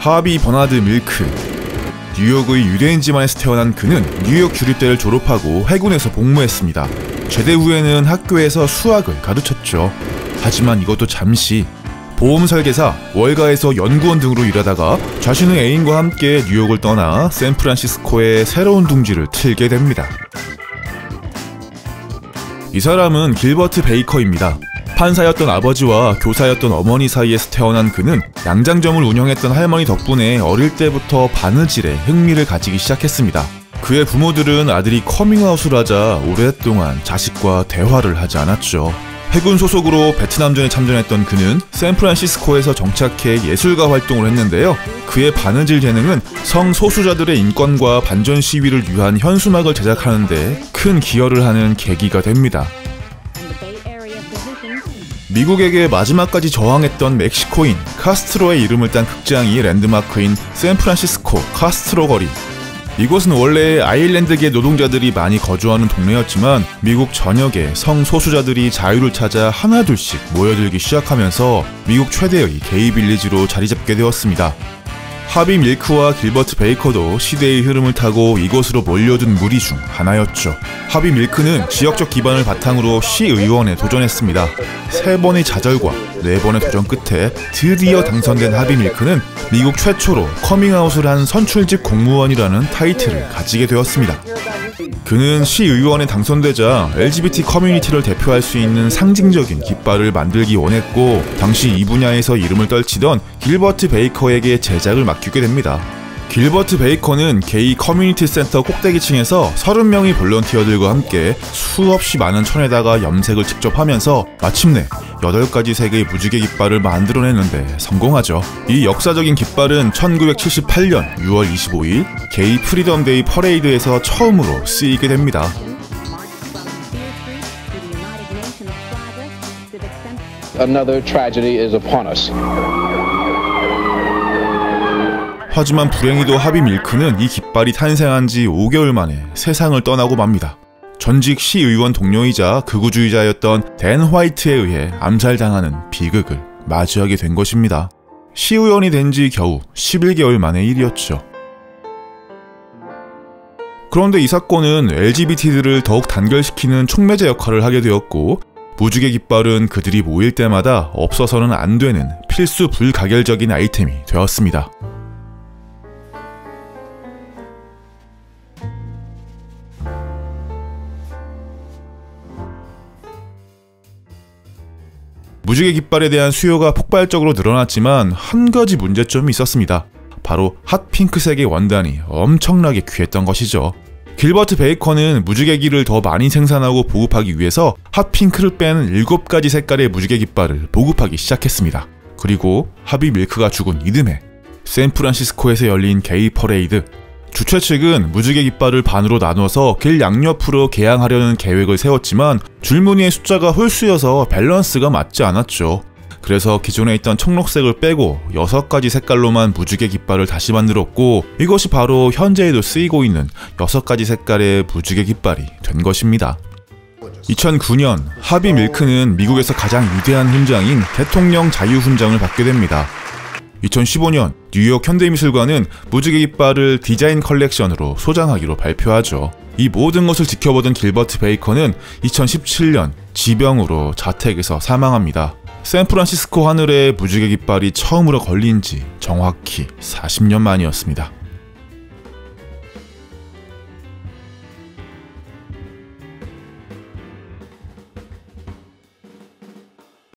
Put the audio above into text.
하비 버나드 밀크. 뉴욕의 유대인 집안에서 태어난 그는 뉴욕 주립대를 졸업하고 해군에서 복무했습니다. 제대 후에는 학교에서 수학을 가르쳤죠. 하지만 이것도 잠시. 보험 설계사, 월가에서 연구원 등으로 일하다가 자신의 애인과 함께 뉴욕을 떠나 샌프란시스코에 새로운 둥지를 틀게 됩니다. 이 사람은 길버트 베이커입니다. 판사였던 아버지와 교사였던 어머니 사이에서 태어난 그는 양장점을 운영했던 할머니 덕분에 어릴 때부터 바느질에 흥미를 가지기 시작했습니다. 그의 부모들은 아들이 커밍아웃을 하자 오랫동안 자식과 대화를 하지 않았죠. 해군 소속으로 베트남전에 참전했던 그는 샌프란시스코에서 정착해 예술가 활동을 했는데요. 그의 바느질 재능은 성소수자들의 인권과 반전 시위를 위한 현수막을 제작하는 데 큰 기여를 하는 계기가 됩니다. 미국에게 마지막까지 저항했던 멕시코인 카스트로의 이름을 딴 극장이 랜드마크인 샌프란시스코 카스트로 거리. 이곳은 원래 아일랜드계 노동자들이 많이 거주하는 동네였지만 미국 전역에 성소수자들이 자유를 찾아 하나둘씩 모여들기 시작하면서 미국 최대의 게이 빌리지로 자리잡게 되었습니다. 하비 밀크와 길버트 베이커도 시대의 흐름을 타고 이곳으로 몰려든 무리 중 하나였죠. 하비 밀크는 지역적 기반을 바탕으로 시의원에 도전했습니다. 3번의 좌절과 4번의 도전 끝에 드디어 당선된 하비 밀크는 미국 최초로 커밍아웃을 한 선출직 공무원이라는 타이틀을 가지게 되었습니다. 그는 시의원에 당선되자 LGBT 커뮤니티를 대표할 수 있는 상징적인 깃발을 만들기 원했고 당시 이 분야에서 이름을 떨치던 길버트 베이커에게 제작을 맡기게 됩니다. 길버트 베이커는 게이 커뮤니티 센터 꼭대기층에서 30명의 볼런티어들과 함께 수없이 많은 천에다가 염색을 직접 하면서 마침내 8가지 색의 무지개 깃발을 만들어내는데 성공하죠. 이 역사적인 깃발은 1978년 6월 25일 게이 프리덤 데이 퍼레이드에서 처음으로 쓰이게 됩니다. Another tragedy is upon us. 하지만 불행히도 하비 밀크는 이 깃발이 탄생한 지 5개월 만에 세상을 떠나고 맙니다. 전직 시의원 동료이자 극우주의자였던 댄 화이트에 의해 암살당하는 비극을 맞이하게 된 것입니다. 시의원이 된 지 겨우 11개월 만의 일이었죠. 그런데 이 사건은 LGBT들을 더욱 단결시키는 촉매제 역할을 하게 되었고 무지개 깃발은 그들이 모일 때마다 없어서는 안 되는 필수 불가결적인 아이템이 되었습니다. 무지개 깃발에 대한 수요가 폭발적으로 늘어났지만 한 가지 문제점이 있었습니다. 바로 핫핑크색의 원단이 엄청나게 귀했던 것이죠. 길버트 베이커는 무지개기를 더 많이 생산하고 보급하기 위해서 핫핑크를 뺀 7가지 색깔의 무지개 깃발을 보급하기 시작했습니다. 그리고 하비 밀크가 죽은 이듬해 샌프란시스코에서 열린 게이 퍼레이드. 주최 측은 무지개 깃발을 반으로 나눠서 길 양옆으로 개항하려는 계획을 세웠지만 줄무늬의 숫자가 홀수여서 밸런스가 맞지 않았죠. 그래서 기존에 있던 청록색을 빼고 6가지 색깔로만 무지개 깃발을 다시 만들었고 이것이 바로 현재에도 쓰이고 있는 6가지 색깔의 무지개 깃발이 된 것입니다. 2009년 하비 밀크는 미국에서 가장 위대한 훈장인 대통령 자유훈장을 받게 됩니다. 2015년 뉴욕 현대미술관은 무지개 깃발을 디자인 컬렉션으로 소장하기로 발표하죠. 이 모든 것을 지켜보던 길버트 베이커는 2017년 지병으로 자택에서 사망합니다. 샌프란시스코 하늘에 무지개 깃발이 처음으로 걸린 지 정확히 40년 만이었습니다.